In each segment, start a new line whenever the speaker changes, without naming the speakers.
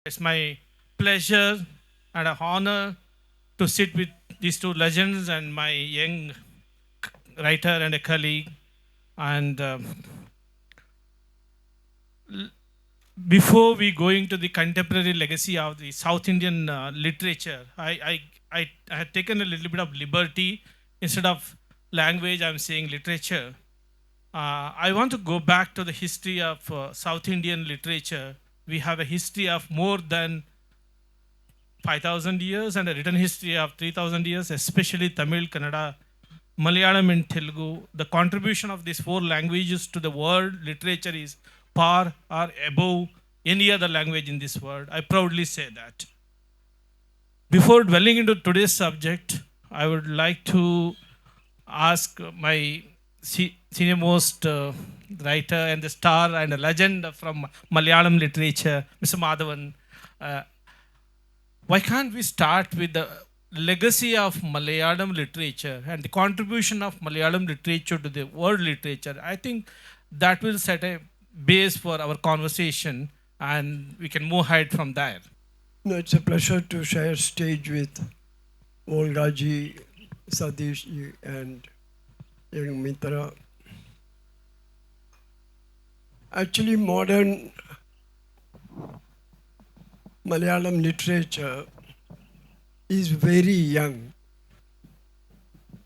It's my pleasure and an honor to sit with these two legends and my young writer and a colleague. And before we go into the contemporary legacy of the South Indian literature, I had taken a little bit of liberty. Instead of language, I'm saying literature. I want to go back to the history of South Indian literature. We have a history of more than 5,000 years and a written history of 3,000 years, especially Tamil, Kannada, Malayalam, and Telugu. The contribution of these four languages to the world literature is par or above any other language in this world. I proudly say that. Before dwelling into today's subject, I would like to ask my senior most writer and the star and a legend from Malayalam literature, Mr. Madhavan. Uh, why can't we start with the legacy of Malayalam literature and the contribution of Malayalam literature to the world literature? I think that will set a base for our conversation and we can move ahead from there.
No, it's a pleasure to share stage with Volga ji, Satheesh ji, and young Mithra. Actually, modern Malayalam literature is very young.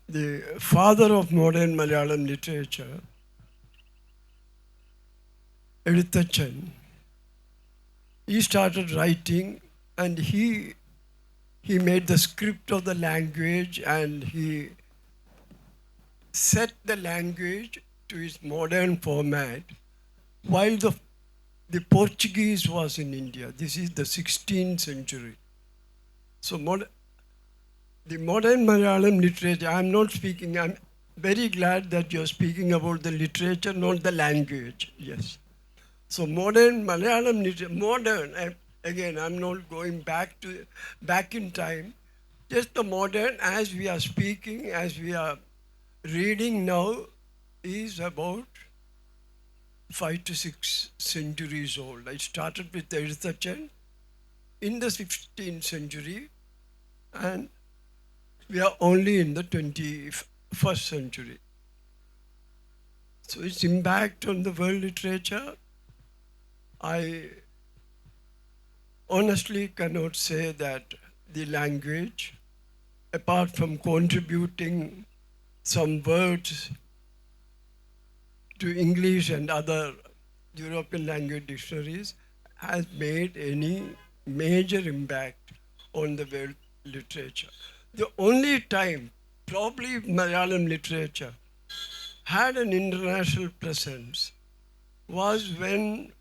The father of modern Malayalam literature, Edutachan, he started writing and he made the script of the language and he set the language to its modern format while the Portuguese was in India. This is the 16th century. So the modern Malayalam literature, I'm not speaking, I'm very glad that you're speaking about the literature, not the language. Yes. So modern Malayalam literature, modern, again, I'm not going back in time, just the modern as we are speaking, as we are reading now is about 5 to 6 centuries old. I started with Edutachan in the 16th century and we are only in the 21st century. So its impact on the world literature, I honestly cannot say that the language, apart from contributing some words to English and other European language dictionaries, has made any major impact on the world literature. The only time probably Malayalam literature had an international presence was when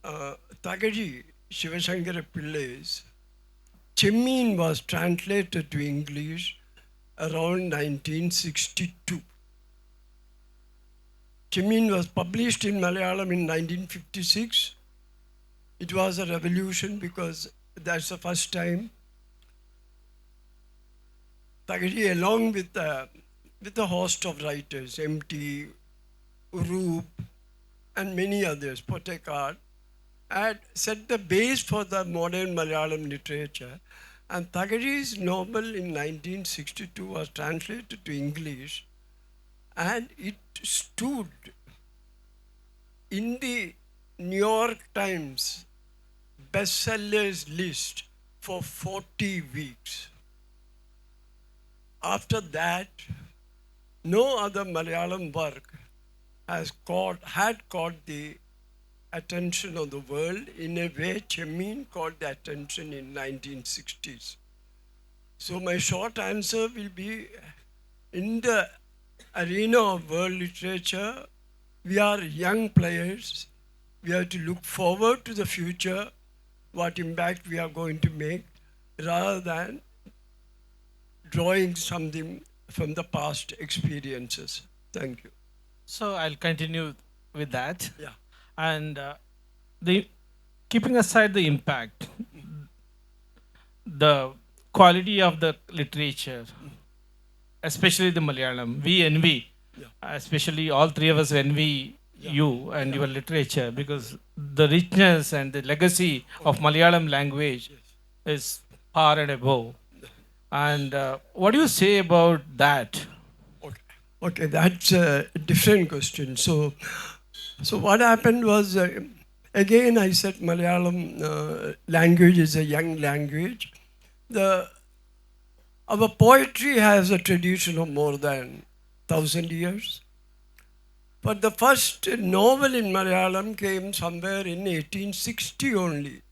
Tagaji Shivashankara Pillai's Chemmin was translated to English around 1962. Chemmin was published in Malayalam in 1956. It was a revolution because that's the first time Tagaji, along with a host of writers, M.T., Urup, and many others, Potekar, had set the base for the modern Malayalam literature. And Tagaji's novel in 1962 was translated to English and it stood in the New York Times bestsellers list for 40 weeks. After that, no other Malayalam work had caught the attention of the world in a way Chemmin caught the attention in 1960s. So my short answer will be, in the arena of world literature, we are young players. We have to look forward to the future, what impact we are going to make, rather than drawing something from the past experiences. Thank you.
So I'll continue with that.
Yeah.
And keeping aside the impact, the quality of the literature, especially the Malayalam, we envy,
Yeah.
especially all three of us envy you and
Yeah.
your literature, because the richness and the legacy of Malayalam language
Yes.
is far and above. And what do you say about that?
Okay. Okay, that's a different question. So what happened was, again, I said Malayalam language is a young language. The Our poetry has a tradition of more than 1,000 years. But the first novel in Malayalam came somewhere in 1860 only.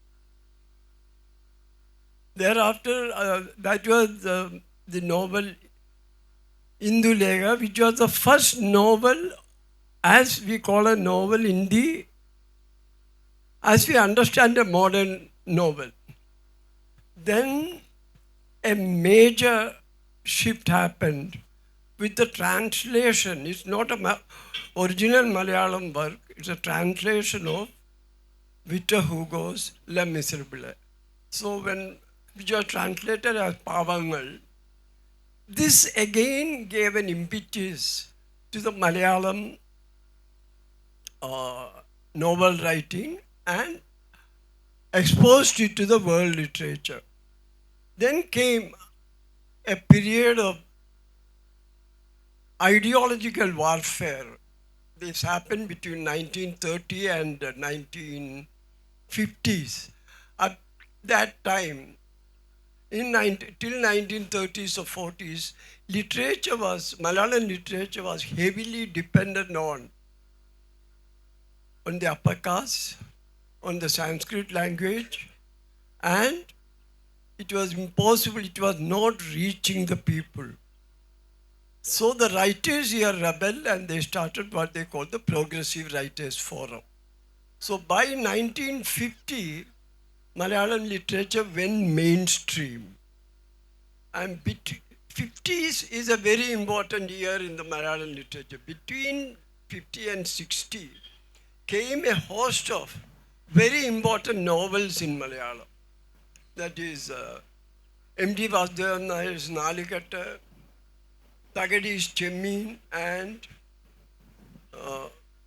Thereafter, that was the novel Indulega, which was the first novel, as we call a novel in the, as we understand a modern novel. Then a major shift happened with the translation. It's not a original Malayalam work, it's a translation of Victor Hugo's Le Miserable. So when which was translated as Pavangal, this again gave an impetus to the Malayalam novel writing and exposed it to the world literature. Then came a period of ideological warfare. This happened between 1930 and 1950s. At that time, till 1930s or 40s, Malayalam literature was heavily dependent on the upper caste, on the Sanskrit language, and it was impossible, it was not reaching the people. So the writers here rebelled and they started what they call the Progressive Writers Forum. So by 1950, Malayalam literature went mainstream. And 50s is a very important year in the Malayalam literature. Between 50 and 60 came a host of very important novels in Malayalam. That is M.D. Vasudevan Nayar's Nalikatta, Tagadi's Chemmin, and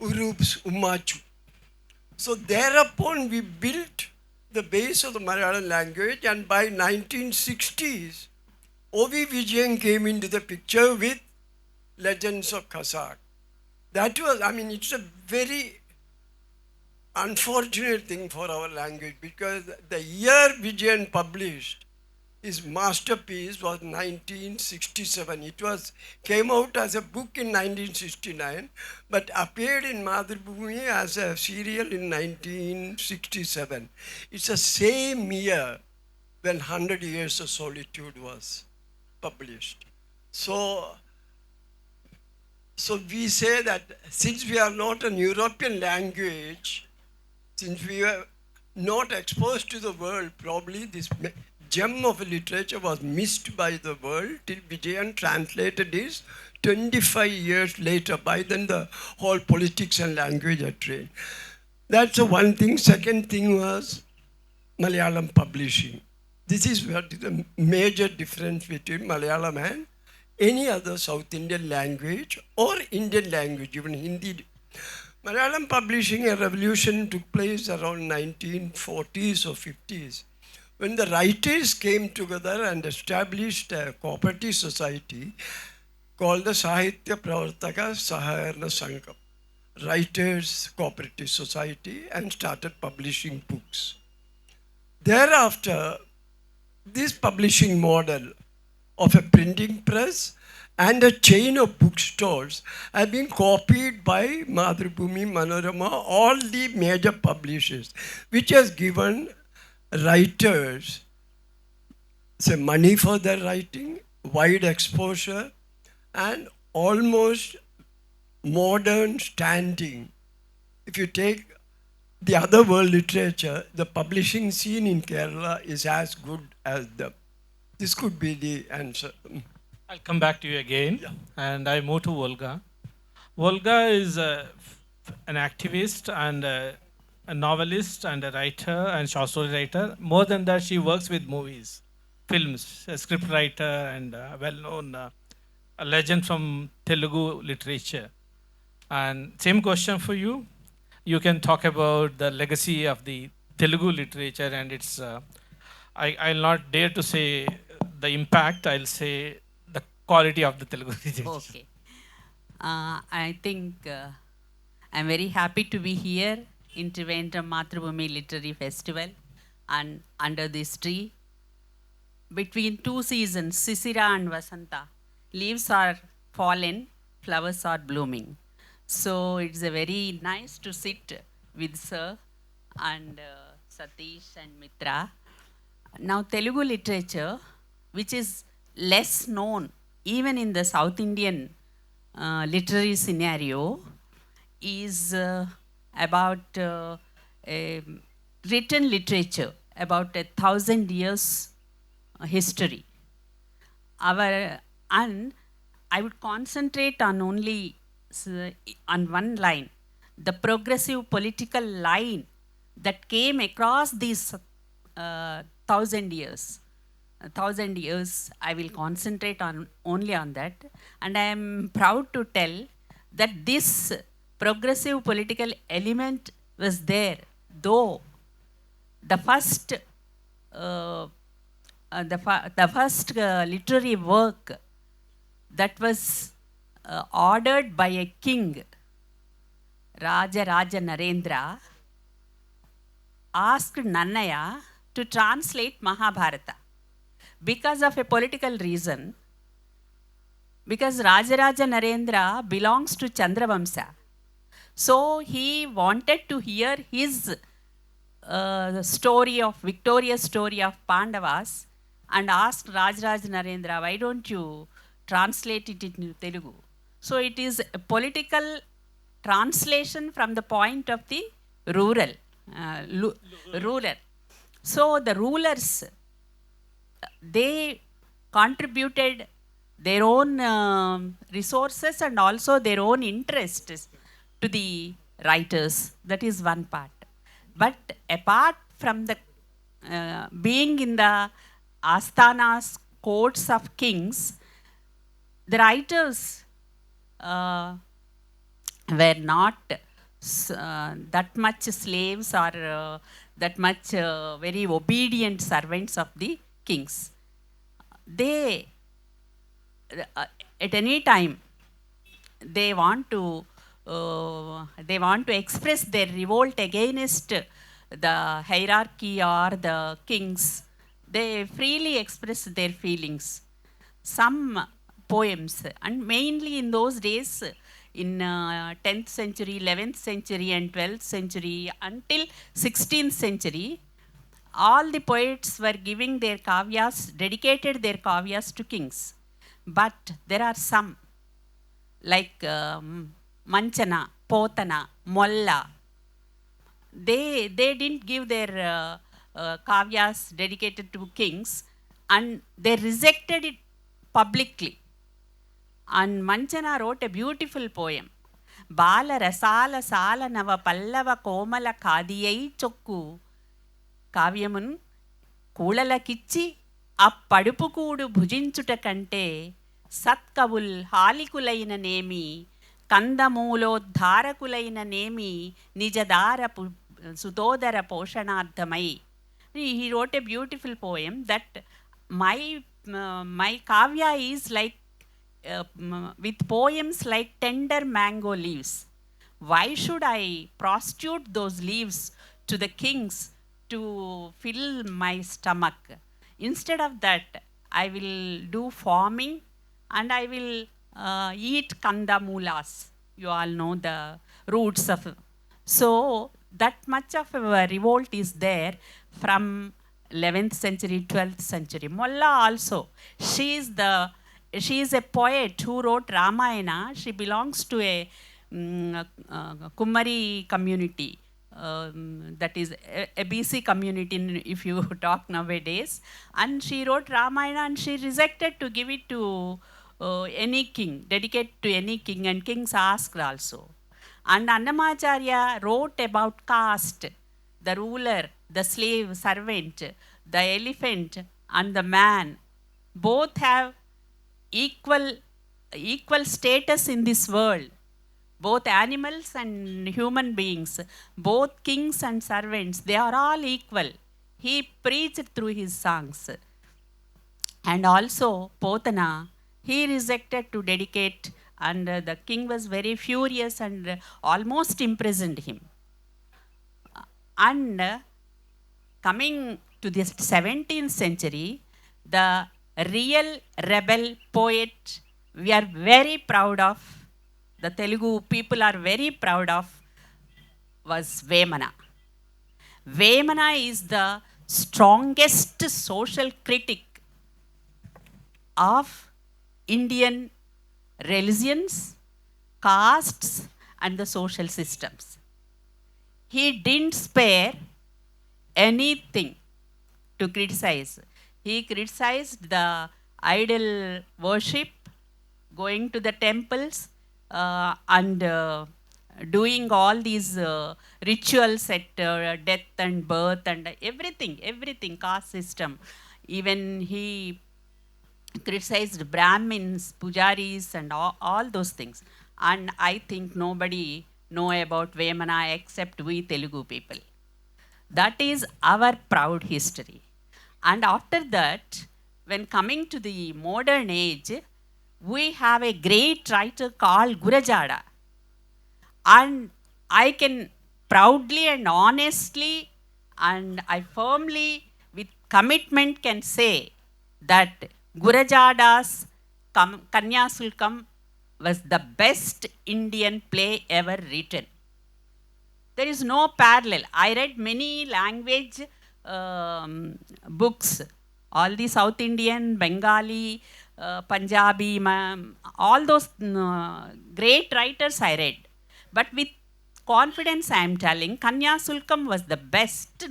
Urup's Ummachu. So thereupon we built the base of the Malayalam language, and by 1960s, O.V. Vijayan came into the picture with Legends of Kazakh. That was, it's a very unfortunate thing for our language, because the year Vijayan published his masterpiece was 1967. It came out as a book in 1969, but appeared in Mathrubhumi as a serial in 1967. It's the same year when 100 Years of Solitude was published. So we say that since we are not an European language, since we were not exposed to the world, probably this gem of literature was missed by the world till Vijayan translated this 25 years later. By then the whole politics and language had trained. That's the one thing. Second thing was Malayalam publishing. This is what is the major difference between Malayalam and any other South Indian language or Indian language, even Hindi. Malayalam publishing, a revolution took place around 1940s or 50s, when the writers came together and established a cooperative society called the Sahitya Pravartaka Saharana Sangham, Writers Cooperative Society, and started publishing books. Thereafter, this publishing model of a printing press and a chain of bookstores have been copied by Mathrubhumi, Manorama, all the major publishers, which has given writers money for their writing, wide exposure, and almost modern standing. If you take the other world literature, the publishing scene in Kerala is as good as them. This could be the answer.
I'll come back to you again,
Yeah.
and I move to Volga. Volga is an activist and a novelist and a writer and short story writer. More than that, she works with movies, films, a script writer, and well-known a legend from Telugu literature. And same question for you. You can talk about the legacy of the Telugu literature and its. I'll not dare to say the impact. I'll say the quality of the Telugu literature.
Okay. I think I'm very happy to be here in Trivandrum Mathrubhumi Literary Festival and under this tree. Between two seasons, Sisira and Vasanta, leaves are fallen, flowers are blooming. So it's a very nice to sit with Sir and Satheesh and Mithra. Now, Telugu literature, which is less known even in the South Indian literary scenario, is about a written literature about 1,000 years history. And I would concentrate on only on one line, the progressive political line that came across these 1,000 years. 1,000 years, I will concentrate on only on that. And I am proud to tell that this progressive political element was there, though the first literary work that was ordered by a king, Raja Narendra, asked Nannaya to translate Mahabharata because of a political reason, because Rajaraja Narendra belongs to Chandravamsa. So he wanted to hear his victorious story of Pandavas, and asked Rajaraja Narendra, why don't you translate it into Telugu? So it is a political translation from the point of the ruler. So the rulers, they contributed their own resources and also their own interests to the writers. That is one part. But apart from the being in the asthanas, courts of kings, the writers were not that much slaves or that much very obedient servants of the kings. They, at any time, they want to express their revolt against the hierarchy or the kings. They freely express their feelings. Some poems, and mainly in those days, in 10th century, 11th century and 12th century until 16th century, all the poets were giving their kavyas, dedicated their kavyas to kings. But there are some, like Manchana, Potana, Molla. They didn't give their kavyas dedicated to kings, and they rejected it publicly. And Manchana wrote a beautiful poem. Bala rasala sala nava pallava komala kadiyai chokku కావ్యమున్ కూళలకిచ్చి అప్పడుపుకూడు భుజించుట కంటే సత్కవుల్ హాలికులైన నేమి కందమూలోద్ధారకులైన నేమి నిజదార సుతోదర పోషణార్థమై. He wrote a beautiful poem that my kavya is like with poems like tender mango leaves. Why should I prostitute those leaves to the kings to fill my stomach? Instead of that, I will do farming and I will eat kandamulas. You all know the roots of. So that much of a revolt is there from 11th century, 12th century. Molla also, she is a poet who wrote Ramayana. She belongs to a Kummari community. That is a BC community, if you talk nowadays. And she wrote Ramayana and she rejected to give it to any king, dedicate to any king, and kings asked also. And Annamacharya wrote about caste, the ruler, the slave, servant, the elephant and the man. Both have equal status in this world. both animals and human beings, both kings and servants, they are all equal. He preached through his songs. And also Potana, he rejected to dedicate, and the king was very furious and almost imprisoned him. And coming to the 17th century, the real rebel poet we are very proud of, the Telugu people are very proud of, was Vemana. Vemana is the strongest social critic of Indian religions, castes, and the social systems. He didn't spare anything to criticize. He criticized the idol worship, going to the temples, and doing all these rituals at death and birth and everything, caste system. Even he criticized Brahmins, pujaris, and all those things. And I think nobody know about Vemana except we Telugu people. That is our proud history. And after that, when coming to the modern age, we have a great writer called Gurajada. And I can proudly and honestly, and I firmly, with commitment, can say that Gurajada's Kanyasulkam was the best Indian play ever written. There is no parallel. I read many language books, all the South Indian, Bengali, Punjabi, all those great writers I read. But with confidence I am telling, Kanyasulkam was the best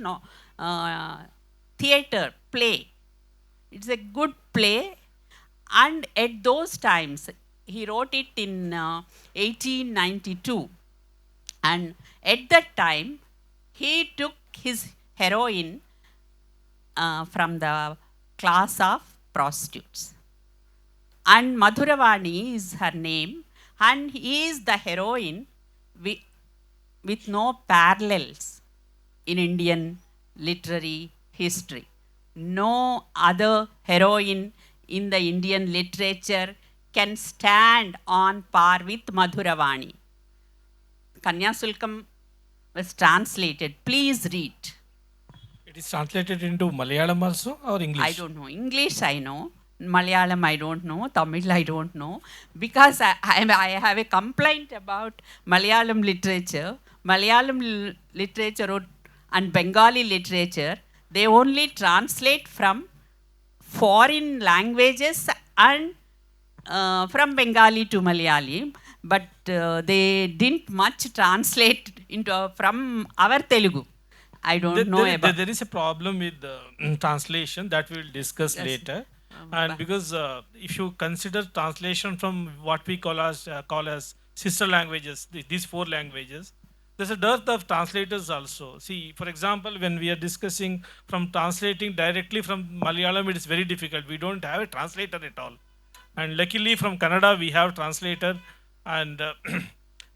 theatre play. It's a good play. And at those times, he wrote it in 1892. And at that time, he took his heroine from the class of prostitutes. And Madhuravani is her name, and he is the heroine with no parallels in Indian literary history. No other heroine in the Indian literature can stand on par with Madhuravani. Kanyasulkam was translated. Please read.
It is translated into Malayalam also or English?
I don't know. English I know. Malayalam I don't know. Tamil I don't know. Because I have a complaint about Malayalam literature. Malayalam literature and Bengali literature, they only translate from foreign languages and from Bengali to Malayalam, but they didn't much translate into from our Telugu. I don't know about.
There is a problem with the translation that we will discuss later. And because if you consider translation from what we call as sister languages, these four languages, there's a dearth of translators also. See, for example, when we are discussing from translating directly from Malayalam, it is very difficult. We don't have a translator at all. And luckily from Kannada, we have translator, and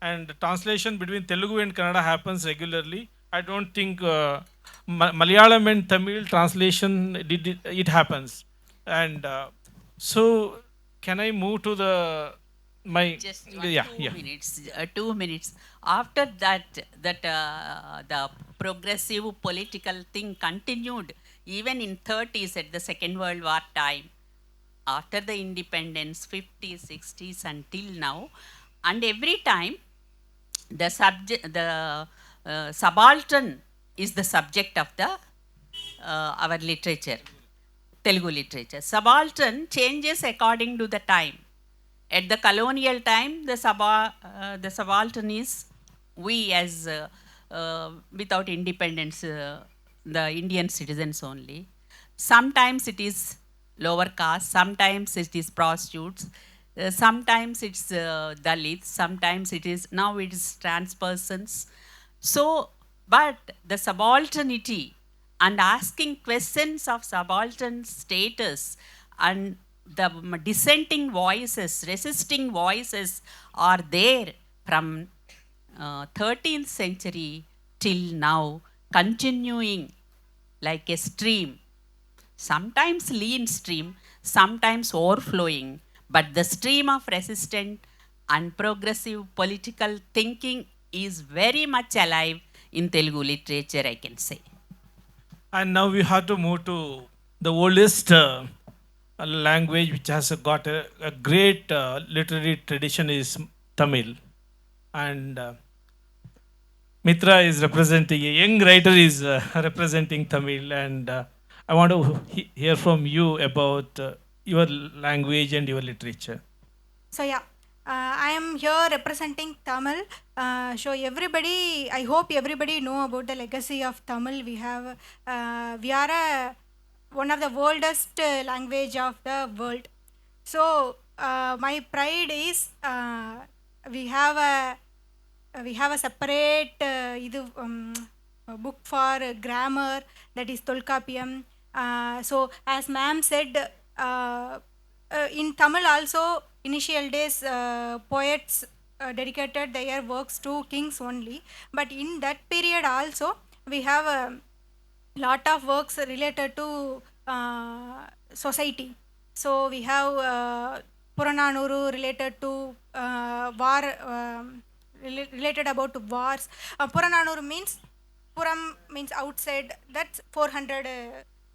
and translation between Telugu and Kannada happens regularly. I don't think Malayalam and Tamil translation, it happens. And so can I move to the
Just 2 minutes. 2 minutes. After that, the progressive political thing continued even in 30s at the Second World War time. After the independence, 50s, 60s until now, and every time the subaltern is the subject of the our literature, Telugu literature. Subaltern changes according to the time. At the colonial time, the subaltern is we as without independence, the Indian citizens only. Sometimes it is lower caste, sometimes it is prostitutes, sometimes it's Dalits, sometimes it is, now it is trans persons. So, but the subalternity and asking questions of subaltern status and the dissenting voices, resisting voices are there from 13th century till now, continuing like a stream, sometimes lean stream, sometimes overflowing, but the stream of resistant and progressive political thinking is very much alive in Telugu literature, I can say.
And now we have to move to the oldest language which has got a great literary tradition is Tamil. And Mithra is representing, a young writer is representing Tamil. And I want to hear from you about your language and your literature.
So yeah, I am here representing Tamil. So everybody, I hope everybody know about the legacy of Tamil. We are one of the oldest language of the world. So my pride is we have a separate book for grammar, that is Tolkappiyam. So as ma'am said, in Tamil also, initial days poets dedicated their works to kings only, but in that period also we have a lot of works related to society. So we have Purananuru related to war, related about wars. Purananuru means, Puram means outside, that's 400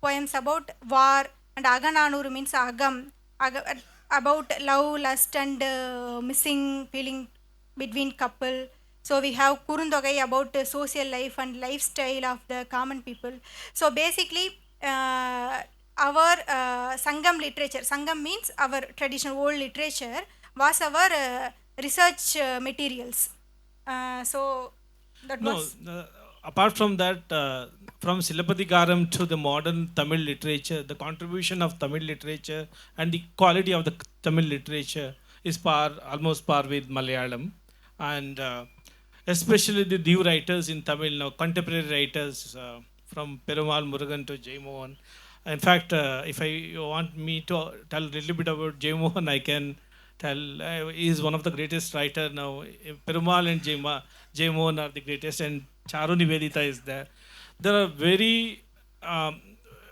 poems about war, and Agananuru means Agam, about love, lust, and missing feeling between couple. So we have Kurundogai about social life and lifestyle of the common people. So basically, our Sangam literature, Sangam means our traditional old literature, was our research materials. So that was.
Apart from that, from Silapadikaram to the modern Tamil literature, the contribution of Tamil literature and the quality of the Tamil literature is almost par with Malayalam. And especially the new writers in Tamil now, contemporary writers from Perumal Murugan to Jayamohan. In fact, if you want me to tell a little bit about Jayamohan, I can tell he is one of the greatest writer now. Perumal and Jayamohan are the greatest, and Charu Nivedita is there. There are very,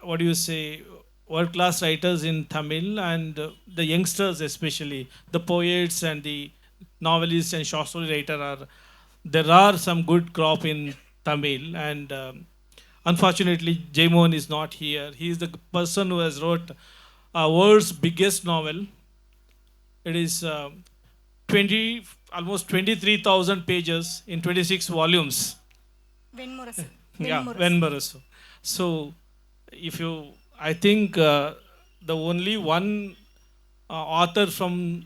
what do you say, world-class writers in Tamil, and the youngsters especially, the poets and the novelists and short story writers there are some good crop in Tamil, and unfortunately Jayamohan is not here. He is the person who has wrote world's biggest novel. It is almost 23,000 pages in 26 volumes.
Venmurasu.
Yeah, Venmurasu. So, I think the only one author from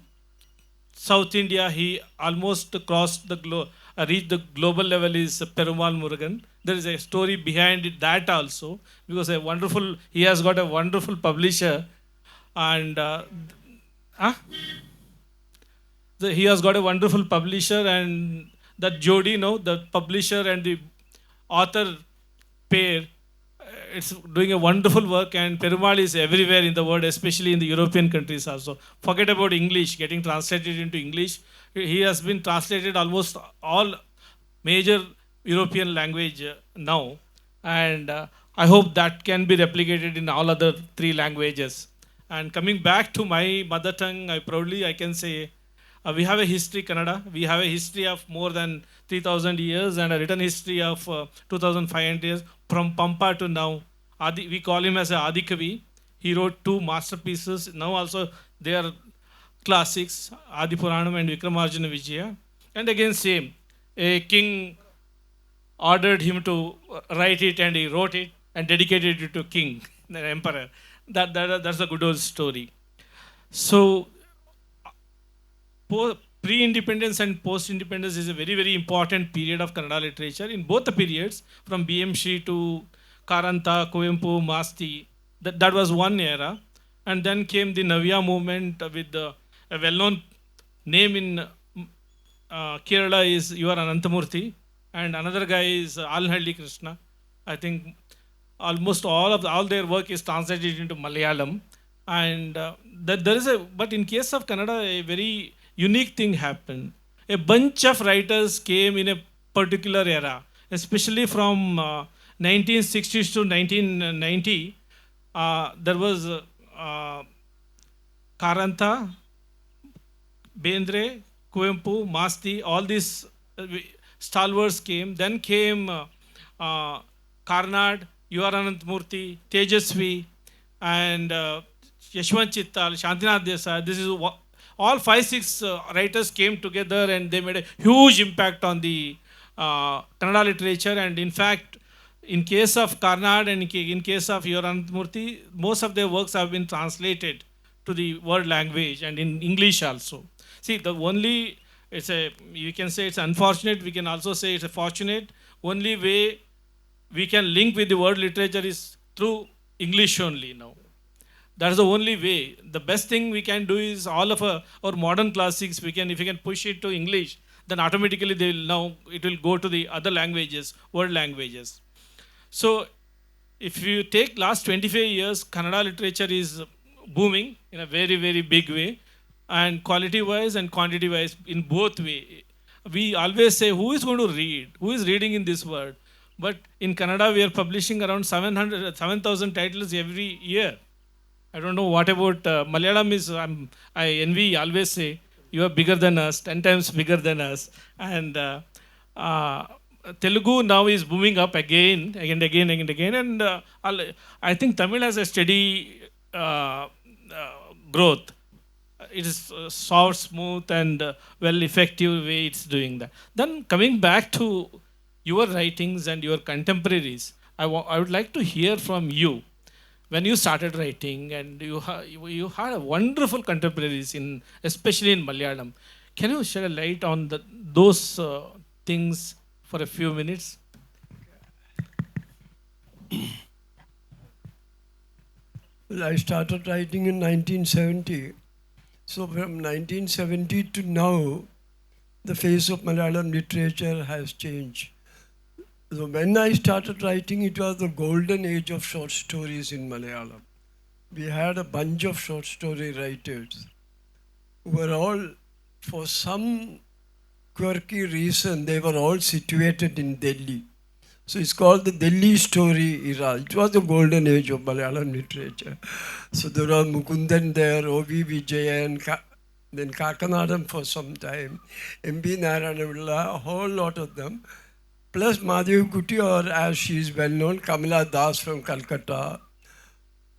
South India, he almost crossed reached the global level, is Perumal Murugan. There is a story behind it, that also, because he has got a wonderful publisher, and he has got a wonderful publisher, and that Jodi, the publisher and the author pair, it's doing a wonderful work, and Perumal is everywhere in the world, especially in the European countries also. Forget about English, getting translated into English. He has been translated almost all major European language now, and I hope that can be replicated in all other 3 languages. And coming back to my mother tongue, I can say, we have a history, Kannada. We have a history of more than 3,000 years and a written history of 2,500 years from Pampa to now. We call him as a Adikavi. He wrote 2 masterpieces. Now also they are classics, Adi Puranam and Vikramarjuna Vijaya. And again same, a king ordered him to write it, and he wrote it and dedicated it to king, the emperor. That's a good old story. So pre-independence and post-independence is a very, very important period of Kannada literature. In both the periods, from B.M. Shri to Karanta, Kuvempu, Masti, that was one era. And then came the Navya movement with a well-known name in Kerala is U.R. Anantamurthy, and another guy is Alnhalli Krishna. I think almost all their work is translated into Malayalam. And but in case of Kannada, a very unique thing happened. a bunch of writers came in a particular era, especially from 1960s to 1990. There was Karanta, Bendre, Kuvempu, Masti, all these stalwarts came. Then came Karnad, U.R. Anantmurthy, Tejasvi, and Yashwant Chittal, Shantinath Desai. This is all 5-6 writers came together and they made a huge impact on the Kannada literature. And in fact, in case of Karnad and in case of U.R. Anantmurthy, most of their works have been translated to the world language and in English also. See, the only, it's a, you can say it's unfortunate, we can also say it's a fortunate, only way we can link with the world literature is through English only now. That's the only way. The best thing we can do is all of our modern classics, we can, if we can push it to English, then automatically they will now, it will go to the other languages, world languages. So if you take last 25 years, Kannada literature is booming in a very, very big way, and quality wise and quantity wise in both way. We always say, who is going to read? Who is reading in this world? But in Kannada, we are publishing around 7,000 titles every year. I don't know what about Malayalam is, I envy, always say, you are bigger than us, 10 times bigger than us. And Telugu now is booming up again and again and again. And I think Tamil has a steady growth. It is soft, smooth, and well effective way it's doing that. Then coming back to your writings and your contemporaries, I would like to hear from you. When you started writing, and you had a wonderful contemporaries in, especially in Malayalam. Can you shed a light on those things for a few minutes?
Well, I started writing in 1970. So from 1970 to now, the face of Malayalam literature has changed. So when I started writing, it was the golden age of short stories in Malayalam. We had a bunch of short story writers who were all, for some quirky reason, they were all situated in Delhi. So it's called the Delhi story era. It was the golden age of Malayalam literature. So there was Mukundan there, O.V. Vijayan, then Kakanadam for some time, M.B. Narayanavilla, a whole lot of them. Plus Madhavan Kuti, or as she is well known, Kamala Das from Calcutta.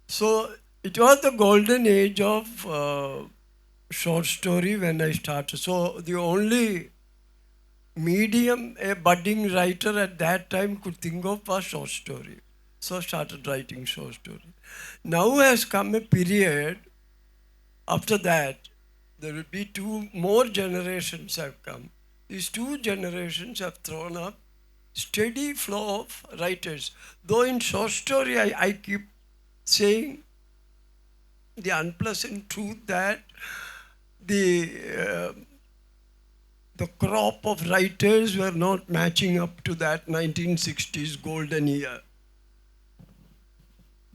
So it was the golden age of short story when I started. So the only medium a budding writer at that time could think of was short story. So I started writing short story. Now has come a period, after that, there will be two more generations have come. These two generations have thrown up steady flow of writers. Though in short story, I keep saying the unpleasant truth that the crop of writers were not matching up to that 1960s golden year.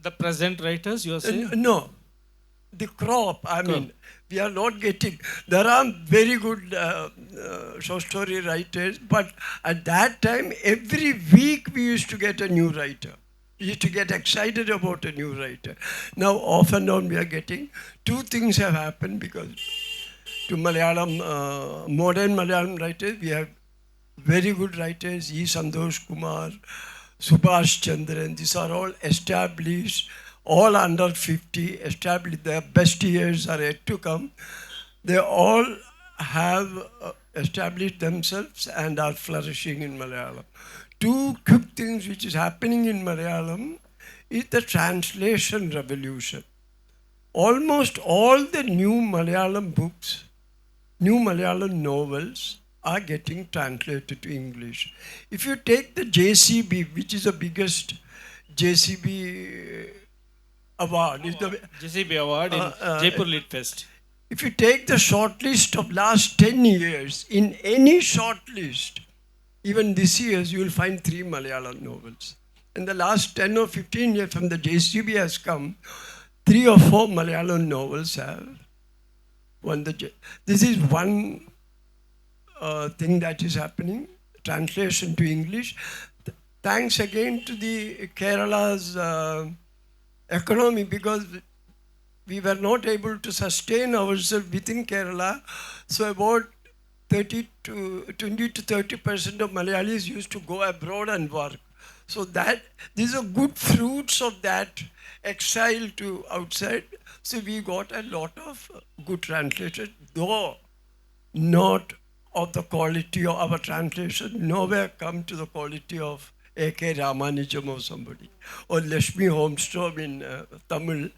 The present writers, you are saying?
No, the crop. I mean, we are not getting. There are very good short story writers, but at that time, every week we used to get a new writer. We used to get excited about a new writer. Now, off and on, we are getting. Two things have happened because to Malayalam, modern Malayalam writers, we have very good writers, E. Santosh Kumar, Subhash Chandran. These are all established, all under 50, established. Their best years are yet to come. They all have established themselves and are flourishing in Malayalam. Two quick things which is happening in Malayalam is the translation revolution. Almost all the new Malayalam books, new Malayalam novels are getting translated to English. If you take the JCB, which is the biggest JCB award, is the
JCB award in Jaipur Lit Fest.
If you take the short list of last 10 years, in any short list, even this year, you will find 3 Malayalam novels. In the last 10 or 15 years from the JCB has come, 3 or 4 Malayalam novels have won the. This is one thing that is happening, translation to English. Thanks again to the Kerala's economy, because we were not able to sustain ourselves within Kerala. So about 20 to 30% of Malayalis used to go abroad and work. So that these are good fruits of that exile to outside. So we got a lot of good translators, though not of the quality of our translation, nowhere come to the quality of A.K. Ramanujam or somebody, or Lashmi Holmstrom in Tamil.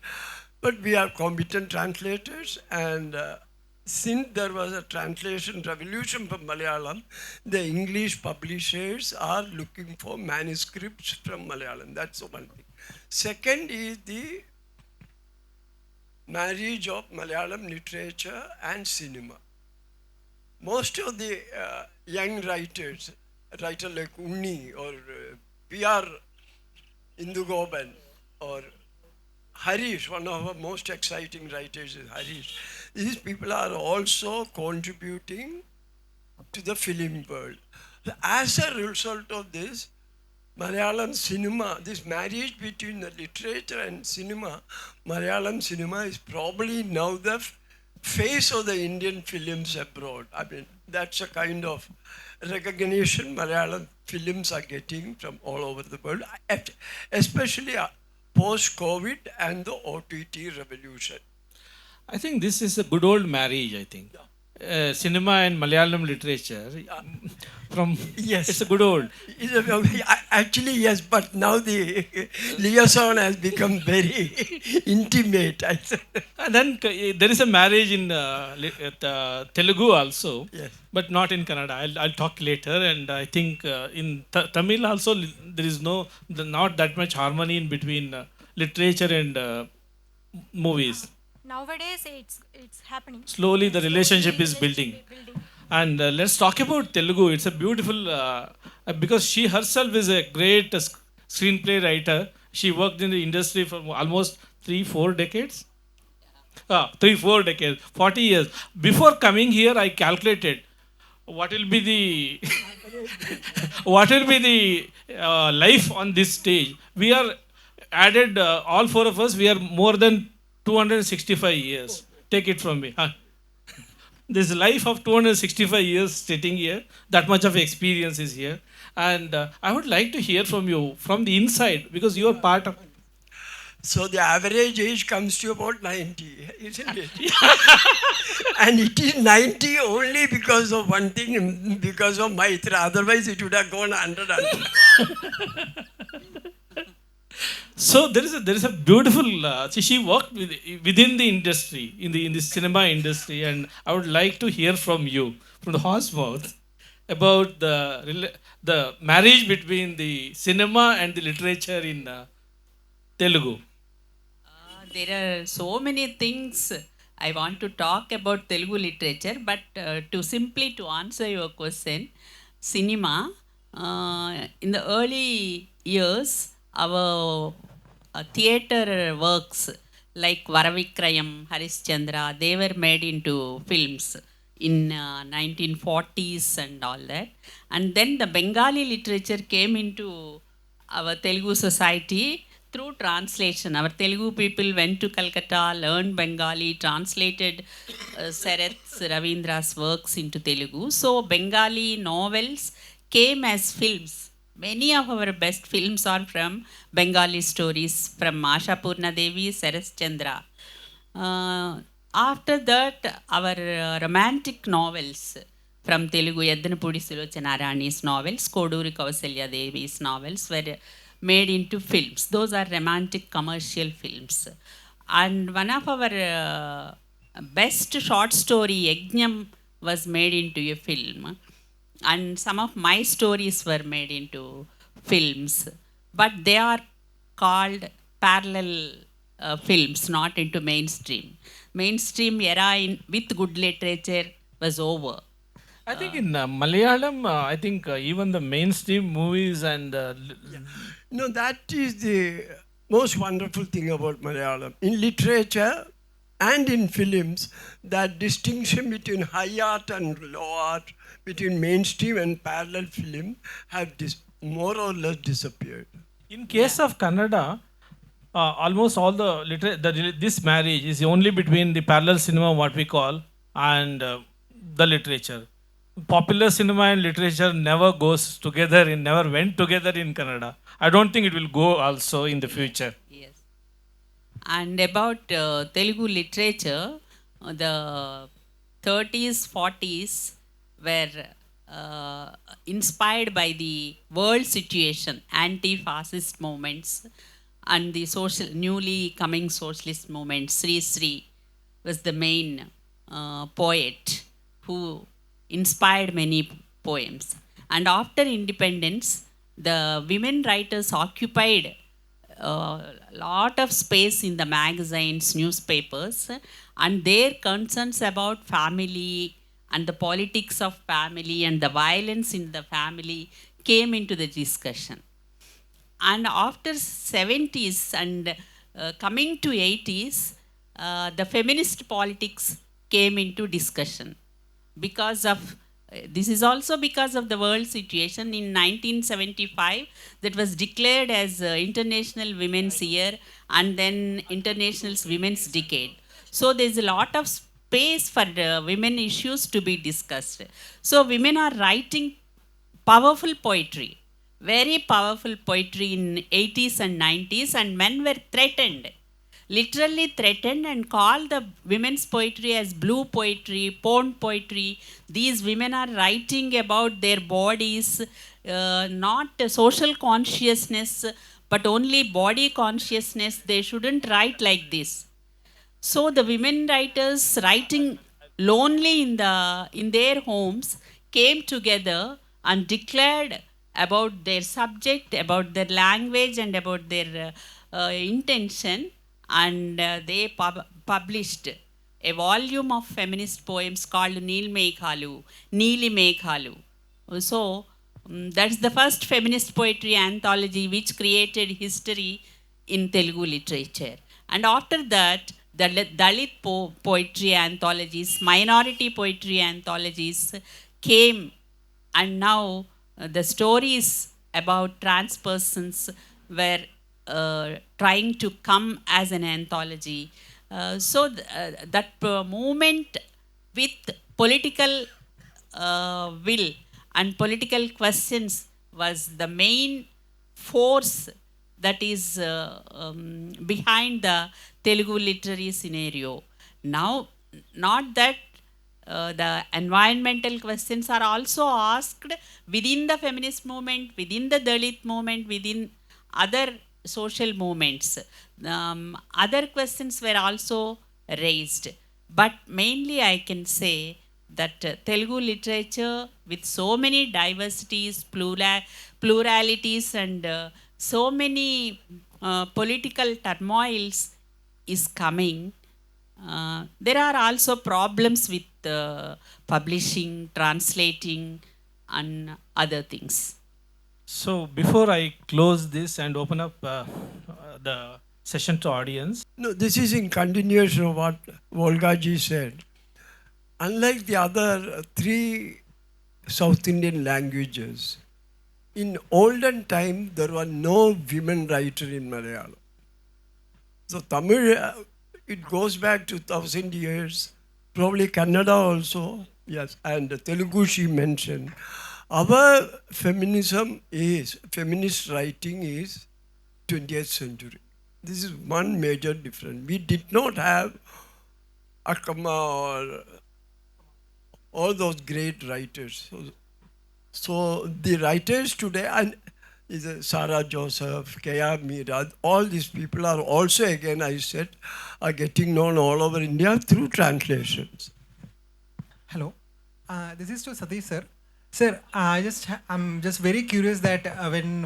But we are competent translators, and since there was a translation revolution from Malayalam, the English publishers are looking for manuscripts from Malayalam. That's the one thing. Second is the marriage of Malayalam literature and cinema. Most of the young writers, writer like Unni or P.R. Indugoban or Harish, one of our most exciting writers is Harish. These people are also contributing to the film world. As a result of this, Malayalam cinema, this marriage between the literature and cinema, Malayalam cinema is probably now the face of the Indian films abroad. I mean, that's a kind of recognition Malayalam films are getting from all over the world, especially post-COVID and the OTT revolution.
I think this is a good old marriage, I think. Cinema and Malayalam literature. From
Yes.
It's a good old.
Actually, yes, but now the liaison has become very intimate.
And then there is a marriage in Telugu also,
Yes.
but not in Kannada. I'll talk later. And I think in Tamil also there is not that much harmony in between literature and movies.
Nowadays, it's happening.
Slowly the relationship is building. And let's talk about Telugu. It's a beautiful, because she herself is a great screenplay writer. She worked in the industry for almost 3-4 decades. 3-4 decades, 40 years. Before coming here, I calculated what will be the life on this stage. We are added, all four of us, we are more than 265 years. Take it from me. This life of 265 years sitting here, that much of experience is here. And I would like to hear from you, from the inside, because you are part of...
So the average age comes to about 90, isn't it? And it is 90 only because of one thing, because of Mithra. Otherwise, it would have gone 100.
So there is a beautiful. She worked within the industry, in the cinema industry, and I would like to hear from you, from the horse mouth, about the marriage between the cinema and the literature in Telugu.
There are so many things I want to talk about Telugu literature, but to answer your question, cinema, in the early years, our theatre works like Varavikrayam, Harishchandra, they were made into films in 1940s and all that. And then the Bengali literature came into our Telugu society through translation. Our Telugu people went to Calcutta, learned Bengali, translated Sarath Ravindra's works into Telugu. So Bengali novels came as films. Many of our best films are from Bengali stories, from Asha Purna Devi, Sarath Chandra. After that, our romantic novels from Telugu, Yaddanapudi Sulochana novels, Koduri Kausalya Devi's novels were made into films. Those are romantic commercial films. And one of our best short story, Yajnam, was made into a film. And some of my stories were made into films. But they are called parallel films, not into mainstream. Mainstream era with good literature was over.
I think in Malayalam, I think even the mainstream movies and...
No, that is the most wonderful thing about Malayalam. In literature and in films, that distinction between high art and low art, between mainstream and parallel film, have more or less disappeared.
In case of Kannada, almost all this marriage is only between the parallel cinema, what we call, and the literature. Popular cinema and literature never goes together, never went together in Kannada. I don't think it will go also in the future.
Yes. And about Telugu literature, the 30s, 40s were inspired by the world situation, anti-fascist movements, and the newly coming socialist movement. Sri Sri was the main poet who inspired many poems. And after independence, the women writers occupied a lot of space in the magazines, newspapers, and their concerns about family and the politics of family and the violence in the family came into the discussion. And after 70s and coming to 80s, the feminist politics came into discussion because of this is also because of the world situation. In 1975, that was declared as International Women's Year and then International Women's Decade. So there's a lot of space for women issues to be discussed. So women are writing powerful poetry, very powerful poetry in 80s and 90s, and men were threatened, literally threatened, and called the women's poetry as blue poetry, porn poetry. These women are writing about their bodies, not social consciousness, but only body consciousness. They shouldn't write like this. So the women writers writing lonely in their homes came together and declared about their subject, about their language, and about their intention. And they published a volume of feminist poems called Neeli Meghalu. So that's the first feminist poetry anthology which created history in Telugu literature. And after that, the Dalit poetry anthologies, minority poetry anthologies came, and now the stories about trans persons were trying to come as an anthology. That movement with political will and political questions was the main force that is behind the Telugu literary scenario. Now, not that the environmental questions are also asked within the feminist movement, within the Dalit movement, within other social movements. Other questions were also raised. But mainly I can say that Telugu literature, with so many diversities, pluralities, and so many political turmoils is coming. There are also problems with publishing, translating, and other things.
So before I close this and open up the session to audience.
No, this is in continuation of what Volga ji said. Unlike the other three South Indian languages, in olden time there were no women writer in Malayalam. So Tamil, it goes back to 1,000 years, probably Kannada also, yes, and Telugu she mentioned. Our feminist writing is 20th century. This is one major difference. We did not have Akama or all those great writers. So the writers today, and is Sarah Joseph, K.R. Meera, all these people are also, again I said, are getting known all over India through translations.
Hello, this is to Satheesh sir. Sir, I'm just very curious that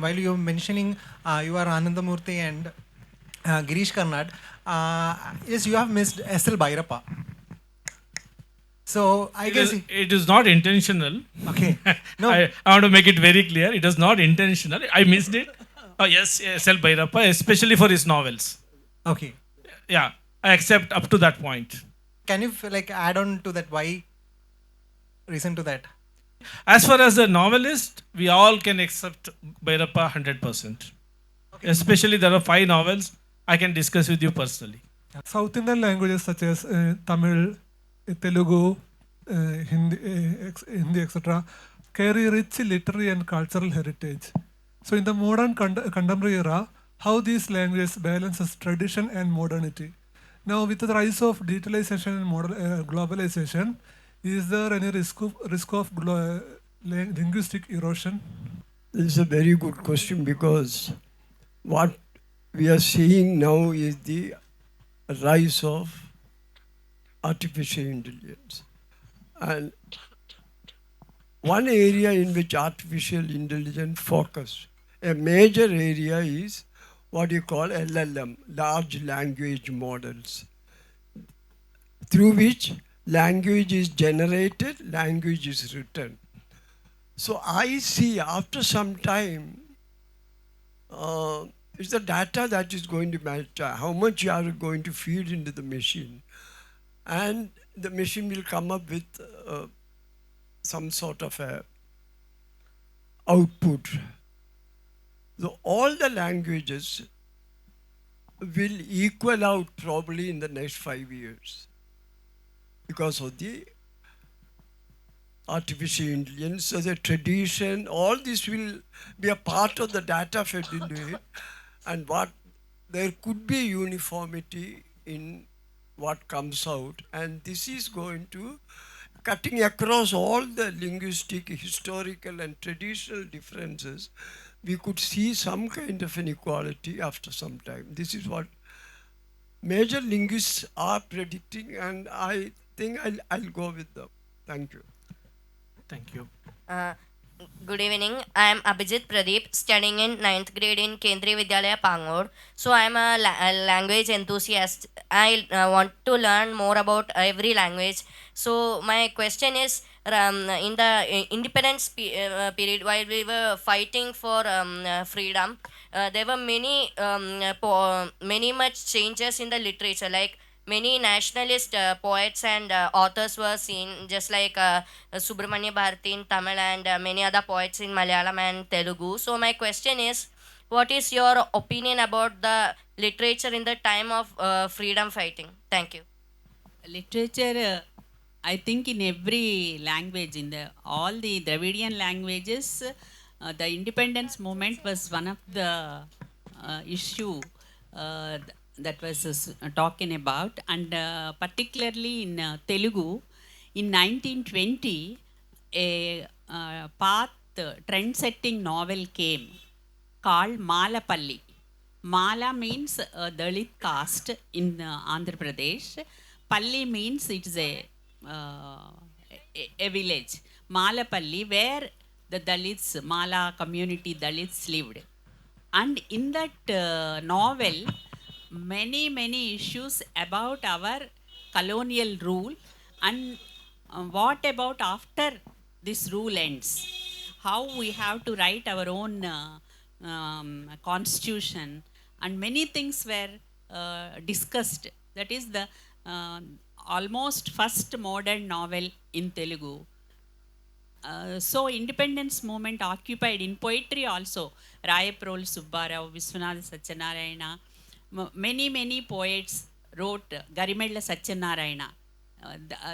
while you were mentioning you are Anandamurthy and Girish Karnad, yes, you have missed S.L. Bhairappa. So I guess
it is not intentional.
Okay. No,
I want to make it very clear. It is not intentional. I missed it. Oh yes, S.L. Bhairappa, especially for his novels.
okay.
Yeah,
I accept up to that point.
Can you like add on to that? Why reason to that?
As far as the novelist, we all can accept Bhairappa 100%.
Okay.
Especially there are 5 novels I can discuss with you personally.
South Indian languages such as Tamil, Telugu, Hindi, etc., carry rich literary and cultural heritage. So, in the modern contemporary era, how these languages balances tradition and modernity. Now, with the rise of digitalization and globalization, is there any risk of linguistic erosion?
This is a very good question, because what we are seeing now is the rise of artificial intelligence. And one area in which artificial intelligence focus, a major area is what you call LLM, large language models, through which language is generated, language is written. So I see after some time, it's the data that is going to matter, how much you are going to feed into the machine. And the machine will come up with some sort of a output. So all the languages will equal out probably in the next 5 years because of the artificial intelligence. So the tradition, all this will be a part of the data fed into it, and what there could be uniformity in what comes out, and this is going to cutting across all the linguistic, historical and traditional differences. We could see some kind of inequality after some time. This is what major linguists are predicting, and I think I'll go with them. Thank you.
Thank you.
Good evening. I am Abhijit Pradeep, studying in 9th grade in Kendriya Vidyalaya, Pangod. So I am a language enthusiast. I want to learn more about every language. So my question is, in the independence period, while we were fighting for freedom, there were many much changes in the literature, like many nationalist poets and authors were seen, just like Subramanya Bharati in Tamil and many other poets in Malayalam and Telugu. So my question is, what is your opinion about the literature in the time of freedom fighting? Thank you.
Literature, I think in every language, in the all the Dravidian languages, the independence movement was one of the issue that was talking about, and particularly in Telugu, in 1920, a path trend-setting novel came called Malapalli. Mala means Dalit caste in Andhra Pradesh. Palli means it is a village. Malapalli, where the Dalits, Mala community Dalits lived. And in that novel, many issues about our colonial rule, and what about after this rule ends, how we have to write our own constitution, and many things were discussed. That is the almost first modern novel in Telugu. So independence movement occupied in poetry also. Rayaprol Subbarao, Viswanatha Satyanarayana, many poets wrote. Garimella Satyanarayana.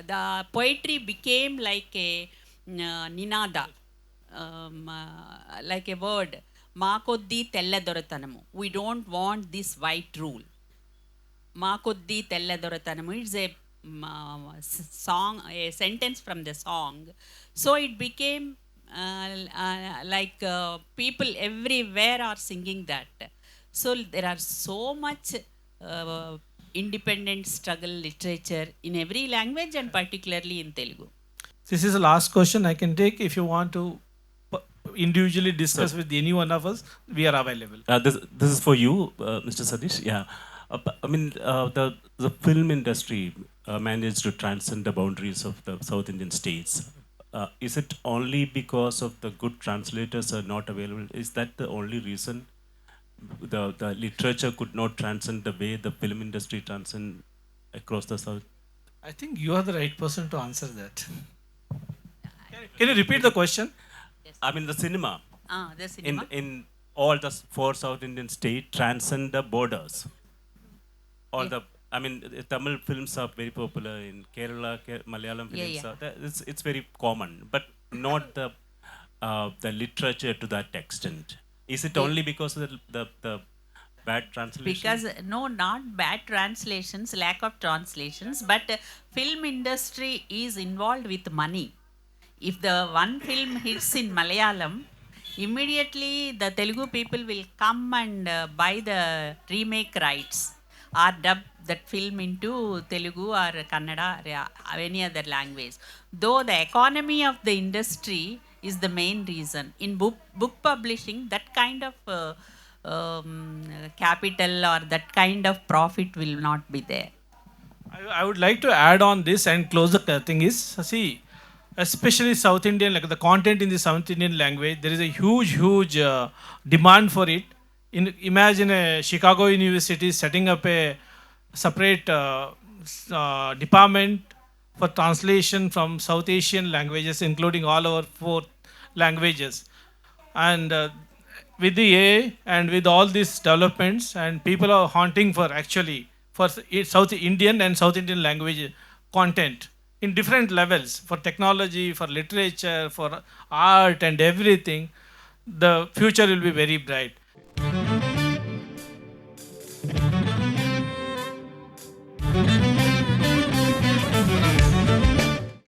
The poetry became like a ninada, like a word. Maakoddi tella doratanamu. We don't want this white rule. Maakoddi tella doratanamu. It's a song, a sentence from the song. So it became like people everywhere are singing that. So there are so much independent struggle literature in every language, and particularly in Telugu.
This is the last question I can take. If you want to individually discuss with any one of us, we are available.
This is for you, Mr. Satheesh. Yeah, I mean the film industry managed to transcend the boundaries of the South Indian states. Is it only because of the good translators are not available? Is that the only reason the literature could not transcend the way the film industry transcend across the South?
I think you are the right person to answer that. Can you repeat the question?
I mean, the cinema
The cinema.
in all the four South Indian states transcend the borders. All the, I mean, the Tamil films are very popular in Kerala, Malayalam films.
Yeah.
It's very common, but not the literature to that extent. Is it only because of the bad translation?
Because no, not bad translations, lack of translations, but film industry is involved with money. If the one film hits in Malayalam, immediately the Telugu people will come and buy the remake rights or dub that film into Telugu or Kannada or any other language. Though the economy of the industry is the main reason. In book publishing, that kind of capital or that kind of profit will not be there.
I would like to add on this and close the thing is, see, especially South Indian, like the content in the South Indian language, there is a huge demand for it. Imagine a Chicago University setting up a separate department for translation from South Asian languages, including all our four languages. And with the AI and with all these developments, and people are hunting for actually for South Indian and South Indian language content in different levels, for technology, for literature, for art and everything. The future will be very bright.